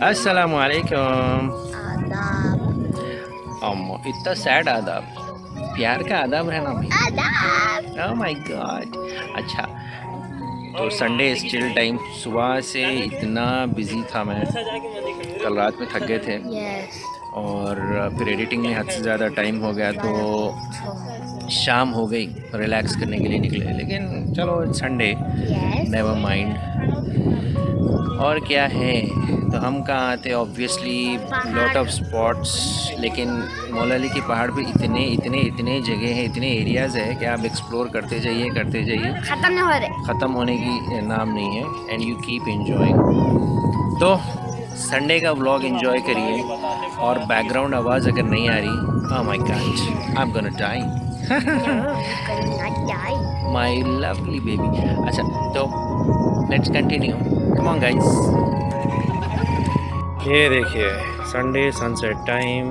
अस्सलाम वालेकुम। आदाब। इतना सैड आदाब, प्यार का आदाब है ना भाई। आदाब। ओह माय गॉड। अच्छा, तो संडे स्टिल टाइम। सुबह से इतना बिजी था मैं, कल रात में थक गए थे यस। और फिर एडिटिंग में हद से ज़्यादा टाइम हो गया, तो शाम हो गई, रिलैक्स करने के लिए निकले। लेकिन चलो, संडे, यस। Never mind. और क्या है, तो हम कहाँ आते, ऑब्वियसली पहाड़। Lot of spots. लेकिन मौला अली के पहाड़ पे इतने इतने इतने जगह हैं, इतने एरियाज़ है कि आप एक्सप्लोर करते जाइए करते जाइए, खत्म नहीं हो रहे। ख़त्म होने की नाम नहीं है। And you keep enjoying. तो संडे का व्लॉग एंजॉय करिए। और बैकग्राउंड आवाज़ अगर नहीं आ रही, oh my God, I am gonna die. My lovely baby. अच्छा, तो let's continue, come on guys. ये देखिए, Sunday sunset time,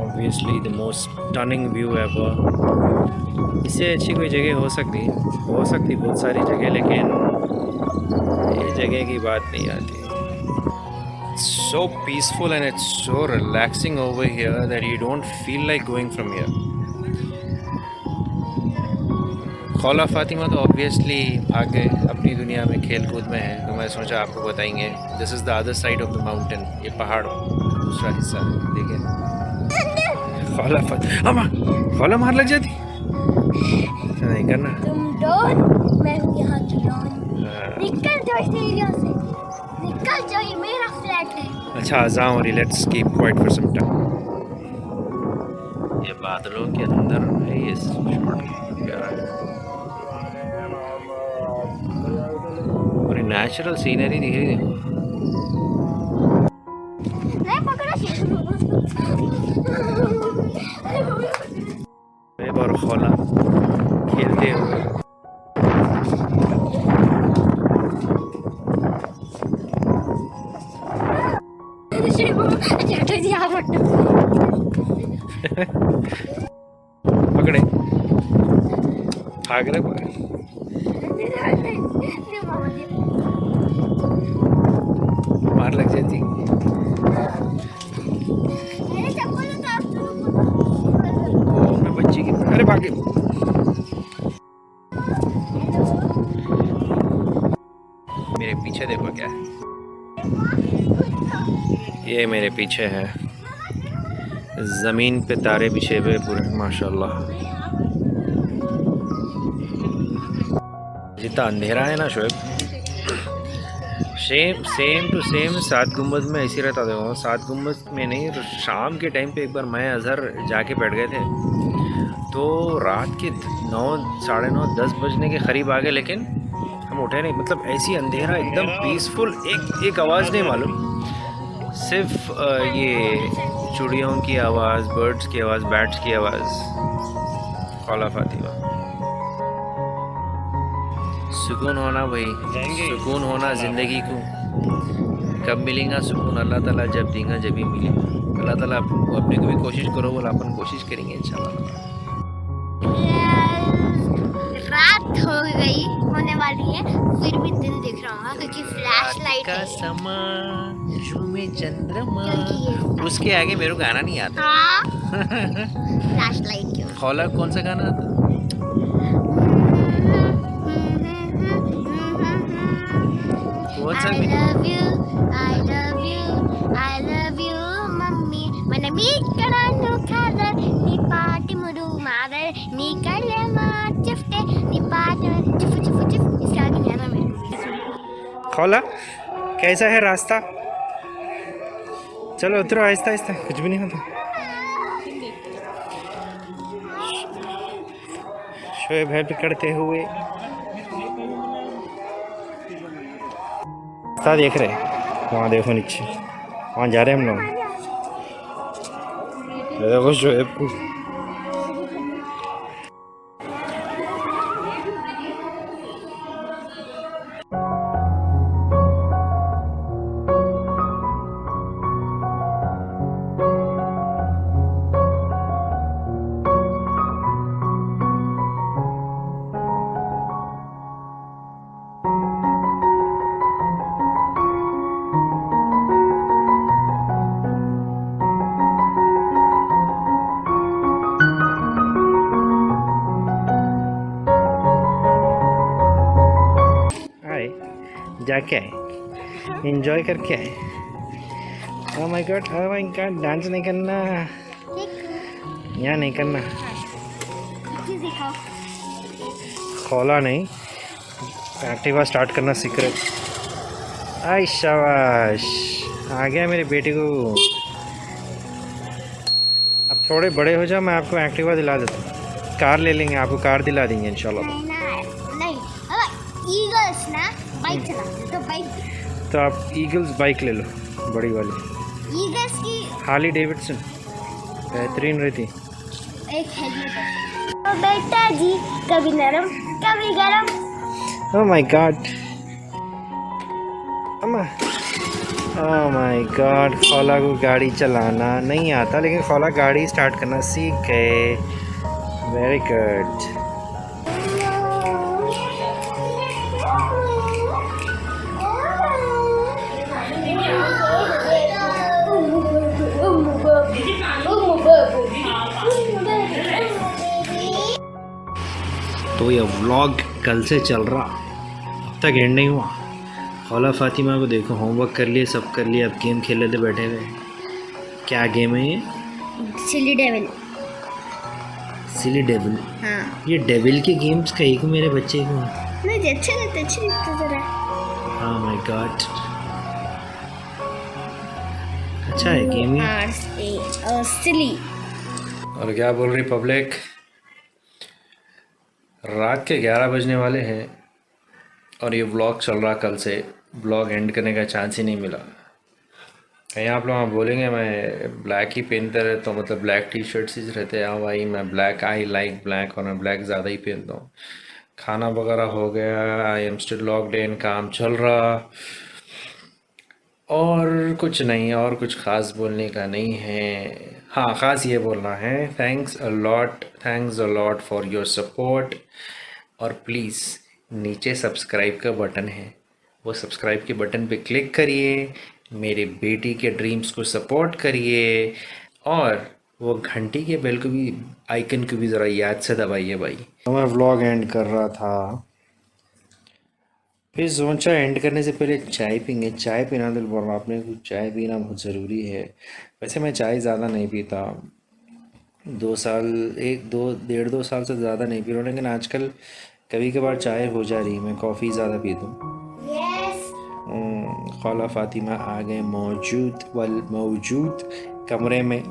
obviously the most stunning view ever. इससे अच्छी कोई जगह हो सकती बहुत सारी जगह, लेकिन ये जगह की बात नहीं आती। So peaceful and it's so relaxing over here that you don't feel like going from here. Khaula Fatima तो ऑब्वियसली भाग गए, अपनी दुनिया में खेल कूद में है, तो मैं सोचा आपको बताएंगे। This is the other side of the mountain, ये पहाड़ दूसरा हिस्सा देखिए। खौला अम्मा, खौला मार लग जाती, ऐसा नहीं करना। तुम डॉन, मैं हूँ यहाँ की डॉन। हाँ। निकल जाओ इस एरिया से, निकल जाओ, ये मेरा फ्लैट है। अच्छा, अज़ां हो रही, let's keep quiet for some time. ये बादलों के अंदर है ये शॉट, प्यारा है। और नेचुरल सीनरी दिख रही है। नहीं पकड़ा। एक बार खौला खेलते हुए। पकड़े, भाग रहे पकड़े। मार लग जाती। ओ, मैं बच्ची की, अरे भागे। मेरे पीछे देखो क्या है, ये मेरे पीछे है, ज़मीन पे तारे बिछे हुए पूरे, माशाल्लाह। जितना अंधेरा है ना शोएब, सेम टू सेम सात गुम्बद में ऐसी रहता था। सात गुम्बद में नहीं, शाम के टाइम पे एक बार मैं अजहर जाके बैठ गए थे, तो रात के 9, साढ़े 9, 10 बजने के करीब आ गए, लेकिन हम उठे नहीं। मतलब ऐसी अंधेरा, एकदम पीसफुल, एक आवाज़ नहीं मालूम, सिर्फ ये चिड़ियों की आवाज़, बर्ड्स की आवाज़, बैट्स की आवाज़। खौला फातिमा, सुकून होना भाई, सुकून होना ज़िंदगी को। कब मिलेगा सुकून, अल्लाह ताला जब देगा जब ही मिलेगा। अल्लाह ताला अपने को भी कोशिश करो, बोला अपन कोशिश करेंगे इंशाल्लाह। रात हो गई, होने वाली है, फिर भी दिन दिख रहा होगा क्योंकि फ्लैश लाइट का है। समा झूमे चंद्रमा, क्योंकि उसके आगे मेरे को गाना नहीं आता। हाँ, फ्लैश लाइट क्यों? खौला कौन सा गाना आता? कौन सा? I love you, I love you, mummy. मैंने मीकड़ानु खादर, निपाटी मुडू मादर, निकले माँ चिफ्टे, निपाटी चिफ चिफ चिफ। इसके आगे नहीं आना मेरे को। खौला, कैसा है रास्ता? चलो उतरो आहिस्ता आहिस्ता, कुछ भी नहीं होता। शोएब हेल्प करते हुए रास्ता देख रहे हैं, वहाँ देखो नीचे, वहाँ जा रहे हैं हम लोग। देखो शोएब को। जाके आए, एंजॉय करके आए। ओह माय गॉड डांस नहीं करना, यहाँ नहीं करना। खोला नहीं, एक्टिवा स्टार्ट करना सीक्रेट। आई शाबाश, आ गया मेरे बेटे को। अब थोड़े बड़े हो जाओ, मैं आपको एक्टिवा दिला देता हूँ, कार ले लेंगे, आपको कार दिला देंगे इंशाल्लाह। नहीं ईगल्स ना बाइक चला तो बाइक, तो आप ईगल्स बाइक ले लो, बड़ी वाली ईगल्स की हार्ली डेविडसन, बेहतरीन रहती। एक हेलमेट है। तो बेटा जी कभी नरम कभी गरम। ओह माय गॉड, अम्मा, ओह माय गॉड, खौला को गाड़ी चलाना नहीं आता, लेकिन खौला गाड़ी स्टार्ट करना सीख गए। Very good. तो ये व्लॉग कल से चल रहा, अब तक एंड नहीं हुआ। खौला फातिमा को देखो, होमवर्क कर लिए, सब कर लिए, अब गेम खेल लेते बैठे हुए। क्या गेम है ये? सिली डेविल। सिली डेविल। हाँ ये डेविल के गेम्स कहीं को मेरे बच्चे को। नहीं अच्छे लगते जरा। हाँ माय गॉड, अच्छा है गेम ये। सिली। और क्या बोल रही पब्लिक? रात के 11 बजने वाले हैं और ये व्लॉग चल रहा कल से। व्लॉग एंड करने का चांस ही नहीं मिला। कहीं आप लोग बोलेंगे मैं ब्लैक ही पहनते रहता हूँ, मतलब ब्लैक टी शर्ट्स ही रहते हैं। हाँ भाई, मैं ब्लैक, आई लाइक ब्लैक, और मैं ब्लैक ज़्यादा ही पहनता हूँ। खाना वगैरह हो गया, आई एम स्टिल लॉक्ड इन, काम चल रहा, और कुछ नहीं, और कुछ ख़ास बोलने का नहीं है। हाँ, ख़ास ये बोलना है, thanks a lot for your support. और प्लीज़ नीचे सब्सक्राइब का बटन है, वो सब्सक्राइब के बटन पे क्लिक करिए, मेरे बेटी के ड्रीम्स को सपोर्ट करिए, और वो घंटी के बेल को भी, आइकन को भी ज़रा याद से दबाइए भाई। तो मैं व्लॉग एंड कर रहा था, फिर सोचा एंड करने से पहले चाय पीएंगे। चाय पीना दिल बोल रहा, आपने कुछ चाय पीना बहुत ज़रूरी है। वैसे मैं चाय ज़्यादा नहीं पीता, 2 साल, 1-2 साल से ज़्यादा नहीं पी रहा, लेकिन आजकल कभी कभार चाय हो जा रही, मैं कॉफ़ी ज़्यादा पीता हूँ। खौला फातिमा आ गए मौजूद कमरे में,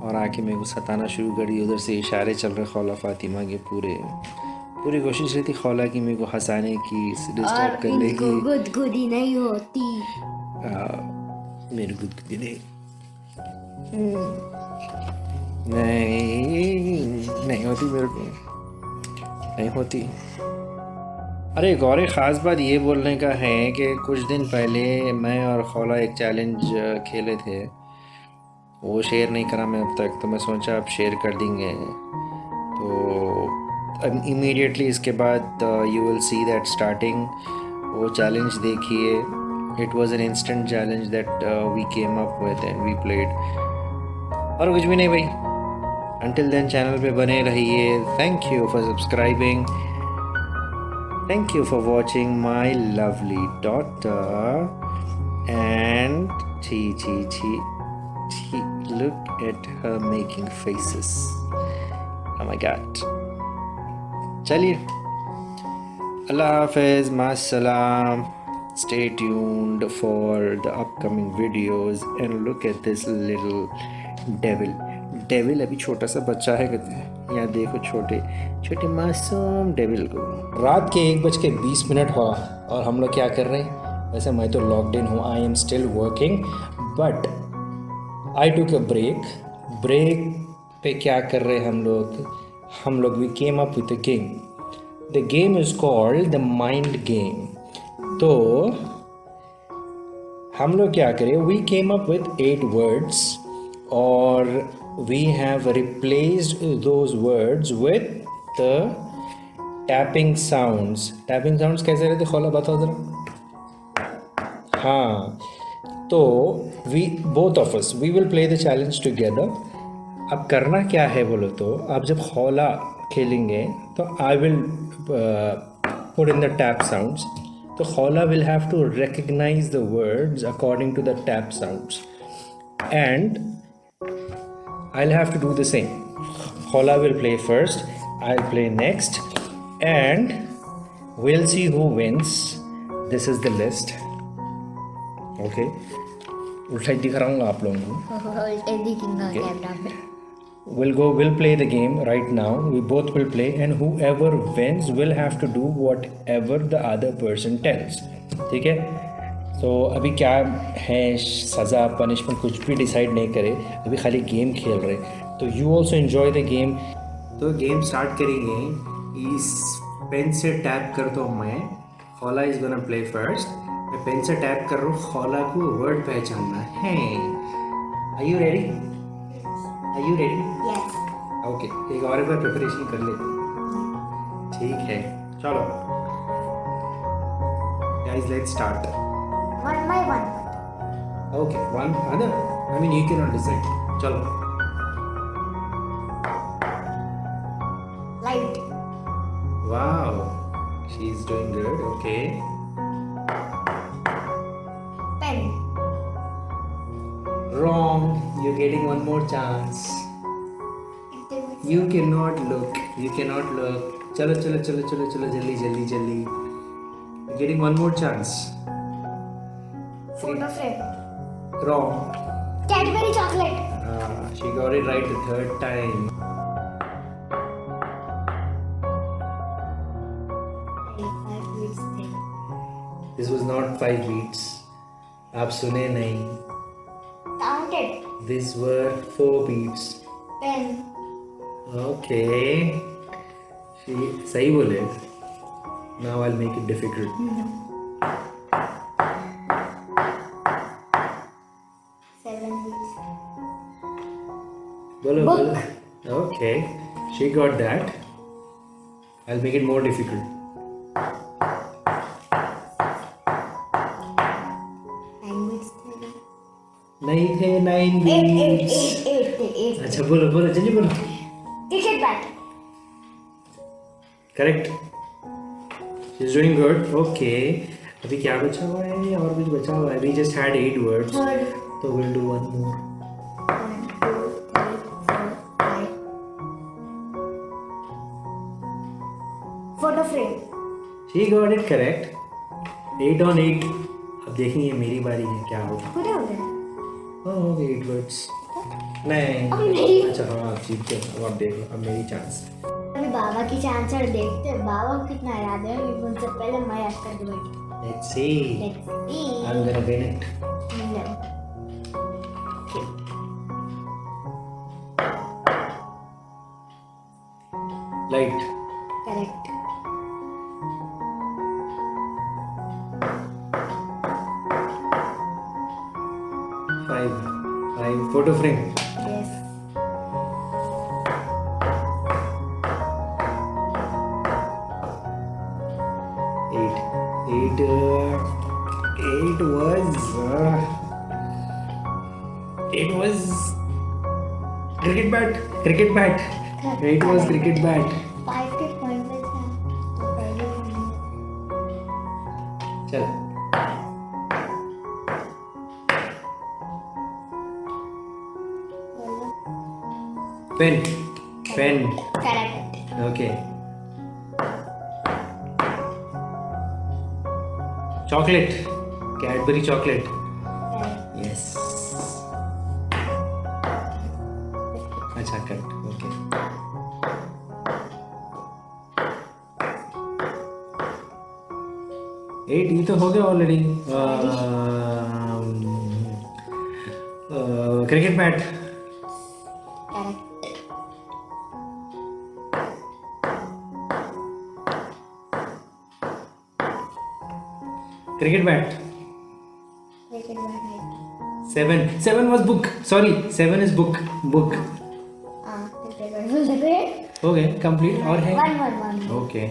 और आके मेरे को सताना शुरू करी। उधर से इशारे चल रहे खौला फातिमा के, पूरी कोशिश रहती खौला की मेरे को हंसाने की, डिस्टर्ब करने की। गुदगुदी नहीं होती। मेरी गुदगुदी नहीं, नहीं होती मेरे को, नहीं होती। अरे एक और ख़ास बात ये बोलने का है कि कुछ दिन पहले मैं और खौला एक चैलेंज खेले थे, वो शेयर नहीं करा मैं अब तक, तो मैं सोचा अब शेयर कर देंगे। तो इमीडिएटली इसके बाद you will see that starting, वो चैलेंज देखिए। It was an instant challenge that we came up with and we played, और कुछ भी नहीं भाई। अंटिल देन चैनल पे बने रहिए। Thank you for subscribing, thank you for watching my lovely daughter, and look at her making faces. Oh my god. चलिए, Allah Hafiz, Maassalam. Stay tuned for the upcoming videos and look at this little devil अभी छोटा सा बच्चा है, कहते हैं। यहाँ देखो छोटे मासूम डेविल को। रात के 1:20 हुआ और हम लोग क्या कर रहे हैं? वैसे मैं तो लॉकड इन हूँ, I am still working, but I took a break पे क्या कर रहे हैं हम लोग we came up with a game. The game is called the mind game. तो हम लोग क्या करें, we came up with 8 words, और we have replaced those words with the tapping sounds. Tapping sounds कैसे रहते खौला, बताओ जरा। हाँ, तो both of us we will play the challenge together. अब करना क्या है बोलो तो, आप जब खौला खेलेंगे तो I will put in the tap sounds, तो Khola will have to recognize the words according to the tap sounds, and I'll have to do the same. Khola will play first, I'll play next, and we'll see who wins. This is the list. Okay, उल्टा ही दिखा रहा हूँ आप लोगों को. उल्टे दिखेंगे camera पे. We'll play the game right now. We both will play, and whoever wins will have to do whatever the other person tells. ठीक है? तो अभी क्या है, सज़ा पनिशमेंट कुछ भी डिसाइड नहीं करे, अभी खाली गेम खेल रहे. तो you also enjoy the game. तो गेम स्टार्ट करेंगे. इस पेन से टैप कर दो. मैं Khola is gonna play first. मैं पेन से टैप कर रहा हूँ. Khola को वर्ड पहचानना है. Are you ready? Are you ready? Yes. Okay. एक और बार प्रिपरेशन कर लेते हैं. ठीक है. चलो. Guys, let's start. One by one. Okay. One other. I mean, you cannot decide. चलो. Light. Wow. She's doing good. Okay. Pen. Wrong. You're getting one more chance. You cannot look. You cannot look. चलो चलो चलो चलो चलो जल्दी जल्दी जल्दी. You're getting one more chance. Photo frame. Wrong. Cadbury chocolate. She got it right the third time. This was not 5 beats. आप सुने नहीं. Counted. These were 4 beats. Pen. Okay. She सही बोले. Now I'll make it difficult. Seven beats. बोलो Book. बोलो. Okay. She got that. I'll make it more difficult. नहीं थे 9 beats. Eight. अच्छा बोलो बोलो जल्दी बोलो. Cricket bat. Correct. She's doing good. Okay. अभी क्या बचा हुआ है? और कुछ बचा हुआ है. We just had 8 words. Third. तो we'll do one more. 1, 2, 3, 4, 5. Photo frame. She got it correct. 8 on 8. अब देखेंगे मेरी बारी है क्या होगा. पूरे हो गए. हाँ हो गए 8 words. नहीं. अब नहीं. अच्छा हाँ आप जीत गए. अब आप देख लो. अब मेरी चांस. अभी बाबा की चांस और देखते हैं बाबा को कितना याद है. उनसे पहले मैं याद कर दूँ. Let's see. Let's see. I'm gonna win it. No. Light. Correct. Five. Photo frame. Yes. It was cricket bat. Cricket bat. It was cricket bat. 5 के पॉइंट पे था. तो पहले चल. Pen. Correct. Okay. Chocolate. Cadbury chocolate. Correct. Yes. अच्छा correct. Okay. Eight ये तो हो गया already. Cricket bat. Correct. Cricket bat. Cricket bat. 7 was book. Sorry, 7 is book. Book. Cricket bat बोल रहे. हो गए कंप्लीट. और है. One. Okay.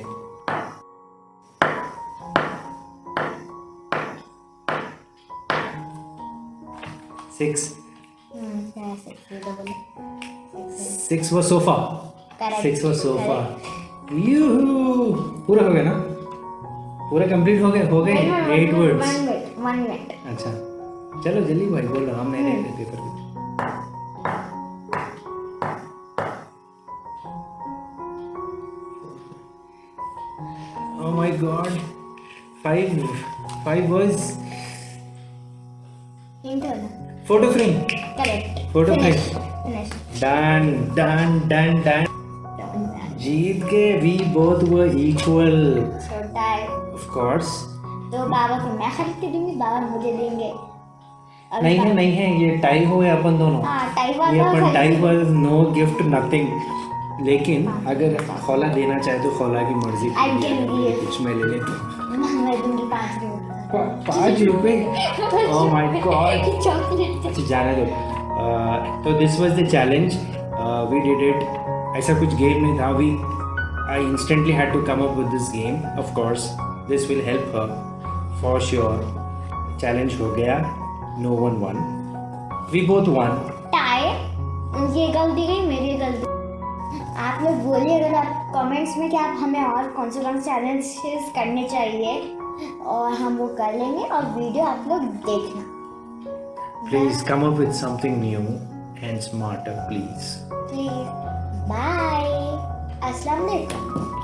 Six. 6 was sofa. Correct. 6 was sofa. यूहू. पूरा हो गया ना. पूरा कंप्लीट हो गए 8 वर्ड्स। 1 मिनट। अच्छा चलो जल्दी भाई बोलो, हम नहीं देख पेपर कुछ। Oh my God, 5 words. Hint हो ना। Photo frame. Correct. Photo frame. Finish. Done. जीत के we both were equal. So tie. Of course. तो बाबा को मैं खरीद के दूंगी, बाबा मुझे देंगे। नहीं है ये टाई हुए अपन दोनों। हाँ टाई ये वाला अपन खरीद- टाई पर नो गिफ्ट नथिंग। लेकिन अगर खौला देना चाहे तो खौला की मर्जी। I can give. कुछ मैं ले लेता हूँ। मैं दूंगी 5 रुपए। 5 रुपए? Oh my God. चॉकलेट। अच्छा जाने दो। तो this was the challenge, we did it. ऐसा कुछ गेम नहीं था, I instantly had to come up with this game. Of course this will help her for sure. Challenge हो गया, no one won, we both won. Tie. उनकी एक गलती गई, मेरी एक गलती। आप लोग बोलिए अगर आप कमेंट्स में कि आप हमें और कौन से चैलेंजेस करने चाहिए, और हम वो कर लेंगे, और वीडियो आप लोग देखना। Please come up with something new and smarter please. Please bye. अस्सलाम वालेकुम।